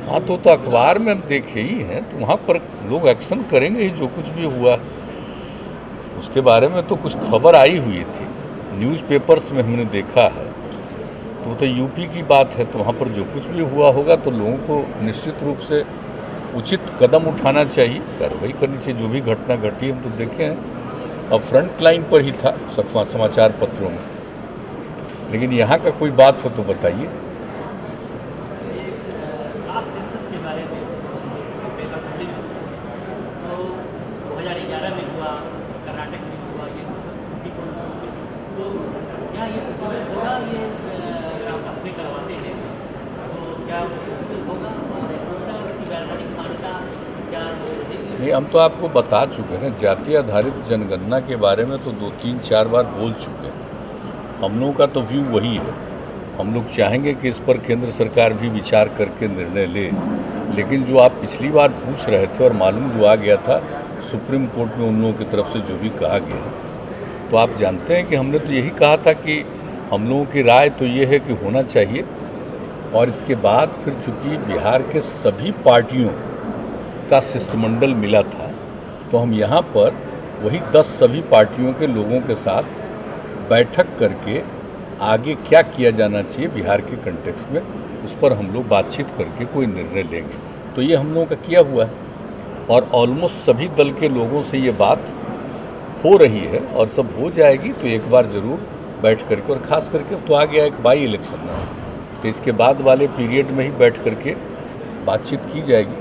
हाँ तो अखबार में हम देखे ही हैं, तो वहाँ पर लोग एक्शन करेंगे ही, जो कुछ भी हुआ उसके बारे में तो कुछ खबर आई हुई थी, न्यूज़पेपर्स में हमने देखा है। तो यूपी की बात है, तो वहाँ पर जो कुछ भी हुआ होगा तो लोगों को निश्चित रूप से उचित कदम उठाना चाहिए, कार्रवाई करनी चाहिए। जो भी घटना घटी हम तो देखे हैं, अब फ्रंट लाइन पर ही था समाचार पत्रों में, लेकिन यहाँ का कोई बात हो तो बताइए। नहीं, हम तो आपको बता चुके हैं, जाति आधारित जनगणना के बारे में तो 2-3-4 बार बोल चुके हैं। हम लोगों का तो व्यू वही है। हम लोग चाहेंगे कि इस पर केंद्र सरकार भी विचार करके निर्णय ले, लेकिन जो आप पिछली बार पूछ रहे थे और मालूम जो आ गया था सुप्रीम कोर्ट में उन लोगों की तरफ से जो भी कहा गया, तो आप जानते हैं कि हमने तो यही कहा था कि हम लोगों की राय तो ये है कि होना चाहिए। और इसके बाद फिर चूँकि बिहार के सभी पार्टियों का शिष्टमंडल मिला था, तो हम यहाँ पर वही 10 सभी पार्टियों के लोगों के साथ बैठक करके आगे क्या किया जाना चाहिए बिहार के कंटेक्स्ट में, उस पर हम लोग बातचीत करके कोई निर्णय लेंगे। तो ये हम लोगों का किया हुआ है और ऑलमोस्ट सभी दल के लोगों से ये बात हो रही है और सब हो जाएगी। तो एक बार ज़रूर बैठ करके, और ख़ास करके तो आ गया एक बाई इलेक्शन में, तो इसके बाद वाले पीरियड में ही बैठ करके बातचीत की जाएगी।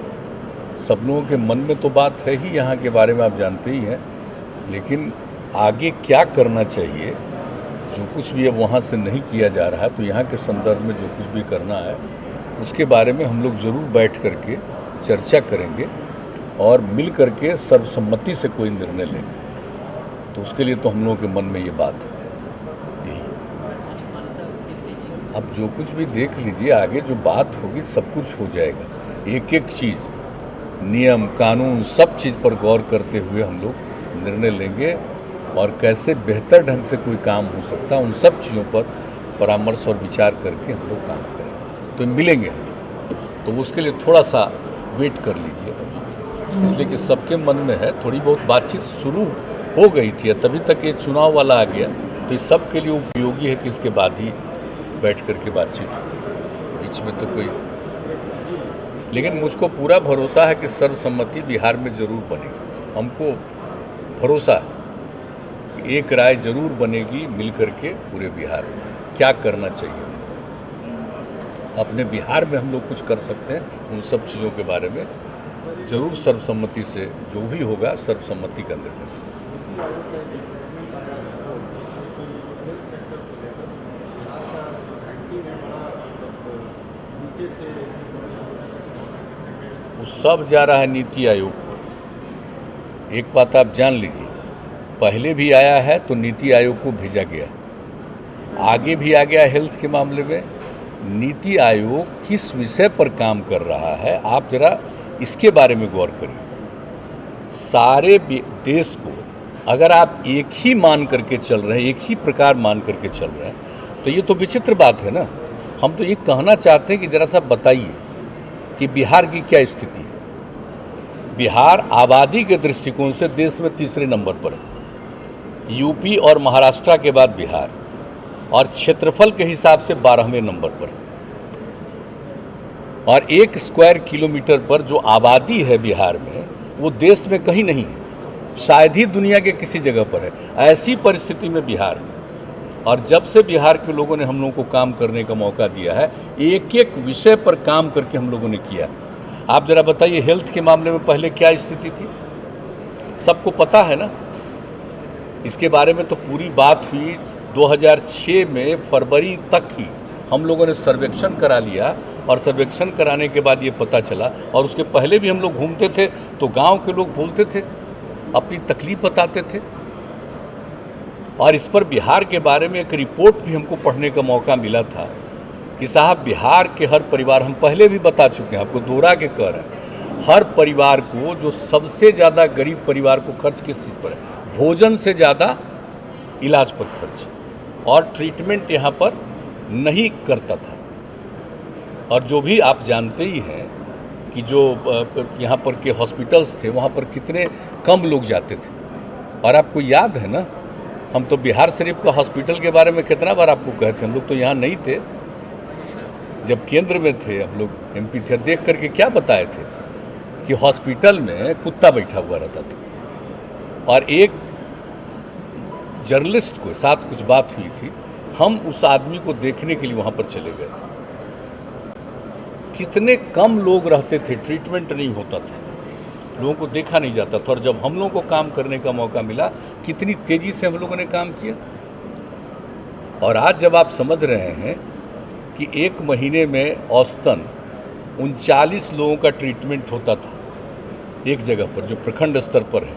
सब लोगों के मन में तो बात है ही यहाँ के बारे में, आप जानते ही हैं, लेकिन आगे क्या करना चाहिए, जो कुछ भी अब वहाँ से नहीं किया जा रहा है, तो यहाँ के संदर्भ में जो कुछ भी करना है उसके बारे में हम लोग ज़रूर बैठ करके चर्चा करेंगे और मिल करके सर्वसम्मति से कोई निर्णय लेंगे। तो उसके लिए तो हम लोगों के मन में ये बात है। यही अब जो कुछ भी देख लीजिए, आगे जो बात होगी सब कुछ हो जाएगा। एक एक चीज़, नियम कानून, सब चीज़ पर गौर करते हुए हम लोग निर्णय लेंगे और कैसे बेहतर ढंग से कोई काम हो सकता है, उन सब चीज़ों पर परामर्श और विचार करके हम लोग काम करेंगे। तो मिलेंगे, तो उसके लिए थोड़ा सा वेट कर लीजिए, इसलिए कि सबके मन में है। थोड़ी बहुत बातचीत शुरू हो गई थी, तभी तक ये चुनाव वाला आ गया, तो इस सब के लिए उपयोगी है कि इसके बाद ही बैठ करके बातचीत, बीच में तो कोई। लेकिन मुझको पूरा भरोसा है कि सर्वसम्मति बिहार में ज़रूर बनेगी। हमको भरोसा है कि एक राय ज़रूर बनेगी मिल करके पूरे बिहार में क्या करना चाहिए। अपने बिहार में हम लोग कुछ कर सकते हैं, उन सब चीज़ों के बारे में ज़रूर सर्वसम्मति से जो भी होगा सर्वसम्मति का निर्णय। वो सब जा रहा है नीति आयोग को। एक बात आप जान लीजिए, पहले भी आया है तो नीति आयोग को भेजा गया, आगे भी आ गया हेल्थ के मामले में। नीति आयोग किस विषय पर काम कर रहा है, आप जरा इसके बारे में गौर करिए। सारे देश को अगर आप एक ही मान करके चल रहे हैं, एक ही प्रकार मान करके चल रहे हैं, तो ये तो विचित्र बात है ना। हम तो ये कहना चाहते हैं कि जरा सा बताइए कि बिहार की क्या स्थिति है। बिहार आबादी के दृष्टिकोण से देश में तीसरे नंबर पर है, यूपी और महाराष्ट्र के बाद बिहार, और क्षेत्रफल के हिसाब से 12वें नंबर पर है। और 1 स्क्वायर किलोमीटर पर जो आबादी है बिहार में, वो देश में कहीं नहीं है, शायद ही दुनिया के किसी जगह पर है। ऐसी परिस्थिति में बिहार है, और जब से बिहार के लोगों ने हम लोगों को काम करने का मौका दिया है, एक एक विषय पर काम करके हम लोगों ने किया। आप जरा बताइए, हेल्थ के मामले में पहले क्या स्थिति थी, सबको पता है ना। इसके बारे में तो पूरी बात हुई 2006 में, फरवरी तक ही हम लोगों ने सर्वेक्षण करा लिया, और सर्वेक्षण कराने के बाद ये पता चला। और उसके पहले भी हम लोग घूमते थे तो गांव के लोग बोलते थे, अपनी तकलीफ बताते थे। और इस पर बिहार के बारे में एक रिपोर्ट भी हमको पढ़ने का मौका मिला था कि साहब, बिहार के हर परिवार, हम पहले भी बता चुके हैं, आपको दोहरा के कह रहे हैं, हर परिवार को, जो सबसे ज़्यादा गरीब परिवार को खर्च किस चीज़ पर है, भोजन से ज़्यादा इलाज पर खर्च, और ट्रीटमेंट यहाँ पर नहीं करता था। और जो भी आप जानते ही हैं कि जो यहाँ पर के हॉस्पिटल्स थे वहाँ पर कितने कम लोग जाते थे। और आपको याद है ना, हम तो बिहार शरीफ का हॉस्पिटल के बारे में कितना बार आपको कहते, हम लोग तो यहाँ नहीं थे, जब केंद्र में थे हम लोग एमपी थे, देख करके क्या बताए थे कि हॉस्पिटल में कुत्ता बैठा हुआ रहता था और एक जर्नलिस्ट को साथ कुछ बात हुई थी, हम उस आदमी को देखने के लिए वहाँ पर चले गए थे। कितने कम लोग रहते थे, ट्रीटमेंट नहीं होता था, लोगों को देखा नहीं जाता था, और जब हम लोगों को काम करने का मौका मिला कितनी तेज़ी से हम लोगों ने काम किया। और आज जब आप समझ रहे हैं कि एक महीने में औसतन 39 लोगों का ट्रीटमेंट होता था एक जगह पर जो प्रखंड स्तर पर है,